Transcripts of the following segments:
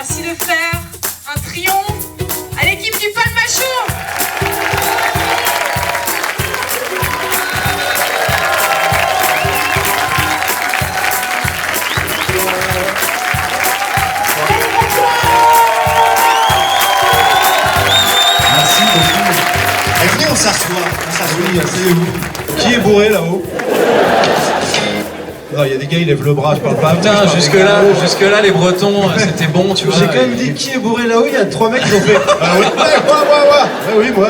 Merci de faire un triomphe à l'équipe du Palmachot. Merci beaucoup. Allez, venez, on s'assoit. Oui, asseyez-vous. Qui est bourré là-haut? Non, il y a des gars, ils lèvent le bras, je parle pas. Putain, jusque-là, les Bretons, c'était bon, tu vois. J'ai quand même dit qui est bourré là-haut, il y a 3 mecs qui ont fait. Ah oui, moi.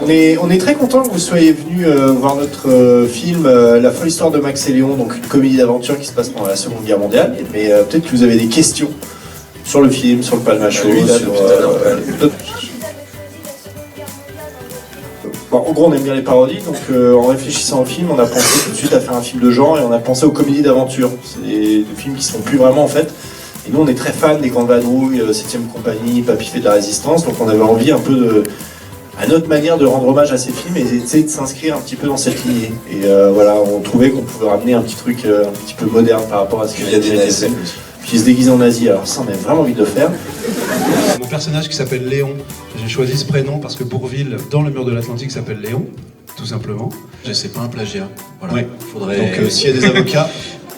On est très content que vous soyez venus voir notre film La folle histoire de Max et Léon, donc une comédie d'aventure qui se passe pendant la Seconde Guerre mondiale. Mais peut-être que vous avez des questions sur le film, sur le Palmachot, sur... Bon, en gros, on aime bien les parodies, donc en réfléchissant au film, on a pensé tout de suite à faire un film de genre et on a pensé aux comédies d'aventure. C'est des films qui se font plus vraiment en fait. Et nous, on est très fans des Grandes Vadrouilles, 7ème Compagnie, Papy fait de la Résistance, donc on avait envie un peu à notre manière de rendre hommage à ces films et d'essayer de s'inscrire un petit peu dans cette lignée. Et voilà, on trouvait qu'on pouvait ramener un petit truc un petit peu moderne par rapport à ce qu'il y a déjà été fait. Puis il se déguise en nazi, alors ça on avait vraiment envie de le faire. Mon personnage qui s'appelle Léon, j'ai choisi ce prénom parce que Bourvil, dans le mur de l'Atlantique, s'appelle Léon, tout simplement. C'est pas un plagiat. Voilà. Ouais. Faudrait... Donc s'il y a des avocats,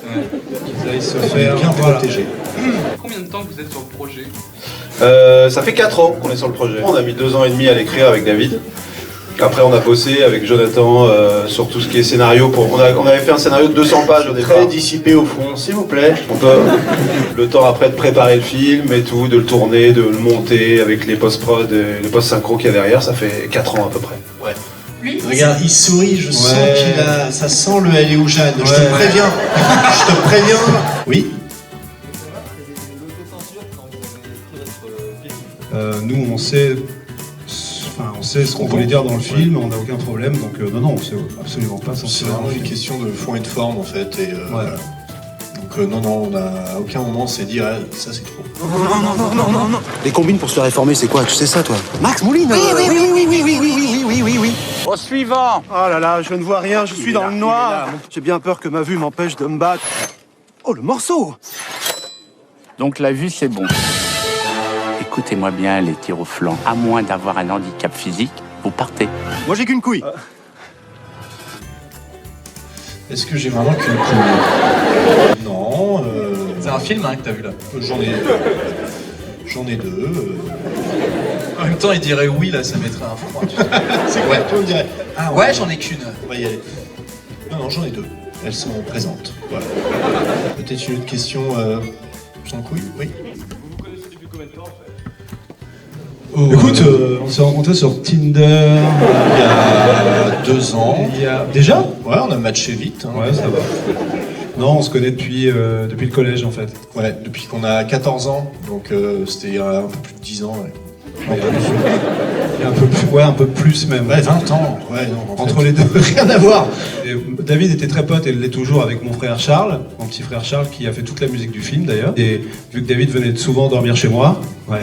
qu'ils aillent se faire bien protéger. Combien de temps vous êtes sur le projet? Ça fait 4 ans qu'on est sur le projet. On a mis 2 ans et demi à l'écrire avec David. Après on a bossé avec Jonathan sur tout ce qui est scénario. On avait fait un scénario de 200 pages au départ. Très dissipé au fond, s'il vous plaît. On peut, le temps après de préparer le film et tout, de le tourner, de le monter avec les post-prod et les post-synchro qu'il y a derrière, ça fait 4 ans à peu près. Ouais. Lui, Regarde, il sourit, je sens qu'il a... Ça sent le Allez ou Jeanne, je te Ouais. préviens. Je te préviens. Oui. nous on sait ce qu'on voulait dire dans le film, on n'a aucun problème, donc non, on sait absolument pas C'est censurer dans vraiment le une film. question de fond et de forme en fait. Et, Ouais. voilà. Donc non, on a à aucun moment on s'est dit ah, ça c'est trop. Les combines pour se réformer, c'est quoi? Tu sais ça, toi? Max Mouline. Oui. Au suivant. Oh là là, je ne vois rien, je suis dans le noir. J'ai bien peur que ma vue m'empêche de me battre. Oh, le morceau! Donc la vue, c'est bon. Écoutez-moi bien, les tirs au flanc. À moins d'avoir un handicap physique, vous partez. Moi, j'ai qu'une couille. Est-ce que j'ai vraiment qu'une couille? Non. C'est un film hein, que t'as vu là. J'en ai 2. En même temps, il dirait oui, là, ça mettrait un froid. Tu sais. C'est quoi? Toi on dirait. Ah Ouais, j'en ai qu'une. On va y aller. Non, j'en ai 2. Elles sont présentes. Voilà. Peut-être une autre question sans couille? Oui. Écoute, on s'est rencontrés sur Tinder Il y a 2 ans. Déjà? Ouais, on a matché vite. Hein. Ouais, ça va. Non, on se connaît depuis le collège en fait. Ouais, depuis qu'on a 14 ans. Donc c'était il y a un peu plus de 10 ans. Ouais. Et un peu plus même. Ouais, 20 ans. Ouais, non, en Entre fait. les deux, rien à voir. Et David était très pote et l'est toujours avec mon frère Charles, mon petit frère Charles qui a fait toute la musique du film d'ailleurs. Et vu que David venait souvent dormir chez moi, ouais.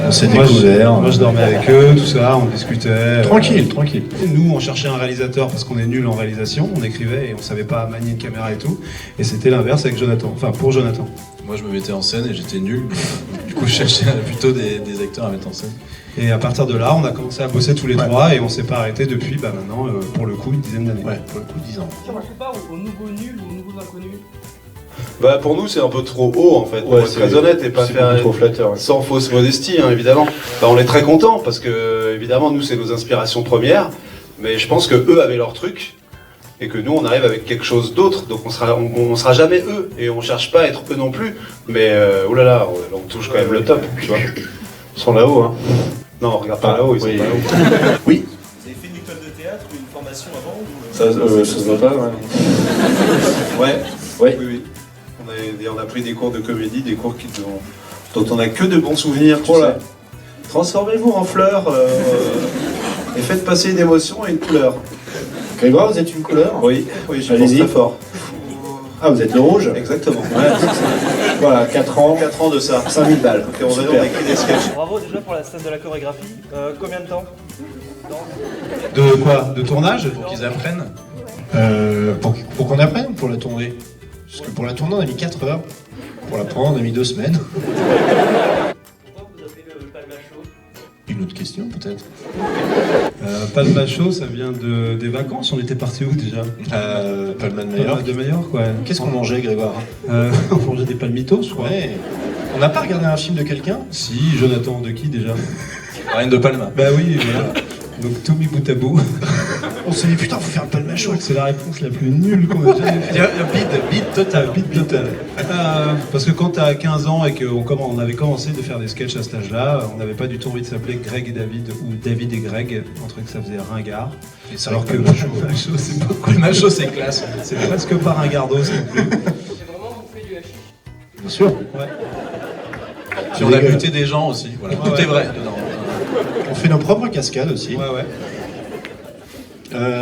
On s'est Moi, découvert. Moi je dormais avec eux, tout ça, on discutait. Tranquille. Nous on cherchait un réalisateur parce qu'on est nul en réalisation, on écrivait et on savait pas manier une caméra et tout. Et c'était l'inverse avec Jonathan, enfin pour Jonathan. Moi, je me mettais en scène et j'étais nul. Du coup, je cherchais plutôt des acteurs à mettre en scène. Et à partir de là, on a commencé à bosser tous les trois et on s'est pas arrêté depuis maintenant, pour le coup, une dizaine d'années. Ouais, pour le coup, 10 ans. Ça marche pas aux nouveaux nuls ou aux nouveaux inconnus? Bah pour nous c'est un peu trop haut en fait, pour être très honnête et pas faire trop flatteur. Ouais. sans fausse modestie hein, évidemment. Bah, on est très contents parce que évidemment nous c'est nos inspirations premières, mais je pense que eux avaient leur truc et que nous on arrive avec quelque chose d'autre, donc on sera jamais eux et on cherche pas à être eux non plus, mais oulala, on touche quand même le top, tu vois. Ils sont là-haut hein. Non regarde pas là-haut, ils sont là-haut. Oui. Vous avez fait une école de théâtre ou une formation avant ou... Ça se voit pas, ouais. Ouais. Oui. On a pris des cours de comédie, des cours dont on a que de bons souvenirs. Tu sais. Transformez-vous en fleurs et faites passer une émotion et une couleur. Grégoire, vous êtes une couleur? Oui, je pense Allez-y. très fort. Ah, vous êtes le rouge? Exactement. Ouais. Voilà, 4 ans. 4 ans de ça. 5000 balles. Et on a écrit des sketchs. Bravo déjà pour la scène de la chorégraphie. Combien de temps? De quoi? De tournage? Pour qu'ils apprennent. Pour qu'on apprenne ou pour la tournée? Parce que pour la tournée, on a mis 4 heures. Pour la prendre, on a mis 2 semaines. Pourquoi vous appelez le Palma-Show? Une autre question, peut-être. Palma Show, ça vient des vacances. On était parti où déjà? Palma de Palma Majorque. de Majorque, ouais. Qu'est-ce qu'on mangeait, Grégoire? On mangeait des palmitos, je crois. Ouais. On n'a pas regardé un film de quelqu'un? Si, Jonathan, de qui déjà? Reine de Palma. Bah oui, voilà. Donc tout mis bout à bout. On s'est dit, putain, faut faire un Palma Je Show. crois que c'est la réponse la plus nulle qu'on ait jamais fait. Bide total. Bide total. Parce que quand t'as 15 ans et qu'on avait commencé de faire des sketchs à cet âge-là, on n'avait pas du tout envie de s'appeler Greg et David ou David et Greg. On trouvait que ça faisait ringard. Et c'est Alors vrai que Palma Show, Palma Show, c'est pas Palma Show, c'est classe. C'est presque pas ringardos non plus. C'est vraiment bouffer du hashish. Bien sûr. Ouais. Puis on a buté des gens aussi. Voilà. Tout est vrai dedans. On fait nos propres cascades aussi. Ouais, ouais.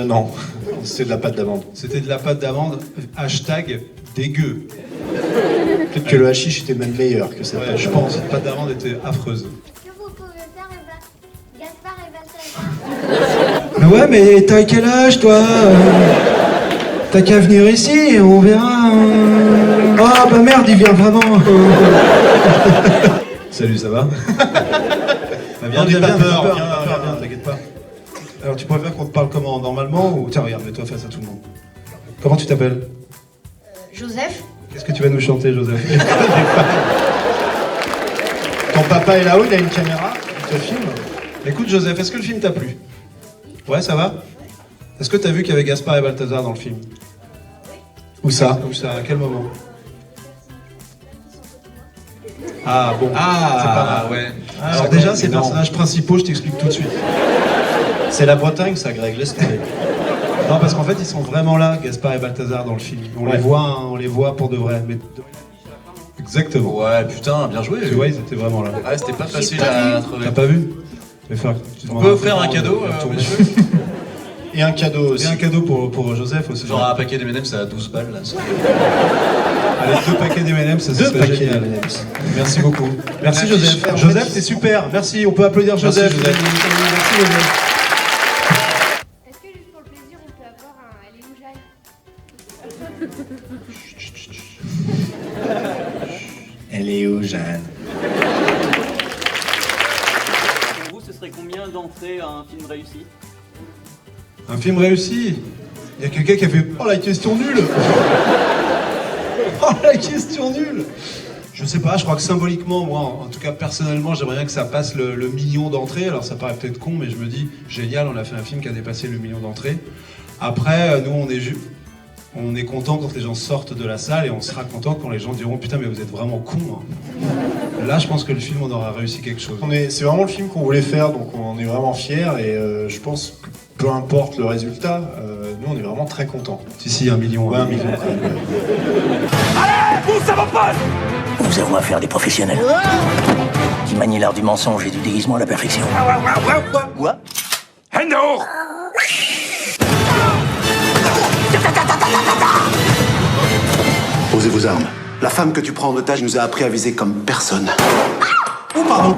Non. C'était de la pâte d'amande. C'était de la pâte d'amande, hashtag dégueu. Peut-être que le hashish était même meilleur que cette Ouais, pâte je d'amande. pense. Cette pâte d'amande était affreuse. Que vous pouvez faire Gaspard et Balthazar? Mais ouais, mais t'as quel âge, toi? T'as qu'à venir ici, on verra. Ah bah merde, il vient vraiment. Salut, ça va? Viens, n'aie pas peur, viens, t'inquiète pas. Alors tu préfères qu'on te parle comment, normalement ou... Tiens, regarde, mets-toi face à tout le monde. Comment tu t'appelles? Joseph? Qu'est-ce que tu vas nous chanter, Joseph? Ton papa est là-haut, il a une caméra, il te filme. Écoute, Joseph, est-ce que le film t'a plu? Ouais, ça va? Est-ce que t'as vu qu'il y avait Gaspard et Balthazar dans le film? Où ça? Où ça? À quel moment? Ah bon, Ah, ouais. Alors déjà, ces personnages principaux, je t'explique tout de suite. C'est la Bretagne, ça, Greg, laisse tomber. Non, parce qu'en fait, ils sont vraiment là, Gaspard et Balthazar, dans le film. On les voit, hein, on les voit pour de vrai. Mais... Exactement. Ouais, putain, bien joué. Tu vois, ils étaient vraiment là. Ah, c'était pas facile à trouver. T'as pas vu? On peut offrir un cadeau, monsieur? Et un cadeau aussi. Et un cadeau pour Joseph aussi. Genre un paquet d'M&M's, c'est à 12 balles, là. Allez, 2 paquets d'M&M's, ça serait paquets génial. d'M&M's. Merci beaucoup. Merci, Merci, Joseph. super. Joseph, t'es super. Merci, on peut applaudir Merci, Joseph. Joseph. Merci, Joseph. Est-ce que juste pour le plaisir, on peut avoir un Elle est où Jeanne? Elle est où, Jeanne? Pour vous, ce serait combien d'entrées à un film réussi? Un film réussi. Il y a quelqu'un qui a fait « Oh, la question nulle !» Oh, la question nulle! Je sais pas, je crois que symboliquement, moi, en tout cas personnellement, j'aimerais bien que ça passe le million d'entrées. Alors ça paraît peut-être con, mais je me dis, génial, on a fait un film qui a dépassé le million d'entrées. Après, nous, on est content quand les gens sortent de la salle et on sera content quand les gens diront « Putain, mais vous êtes vraiment cons. Hein. » Là, je pense que le film, on aura réussi quelque chose. C'est vraiment le film qu'on voulait faire, donc on est vraiment fiers et je pense que peu importe le résultat, nous on est vraiment très contents. Si, 1 million. Ouais, 1 million. Nous avons affaire à des professionnels qui manient l'art du mensonge et du déguisement à la perfection. Quoi? Posez vos armes. La femme que tu prends en otage nous a appris à viser comme personne. Oh, pardon.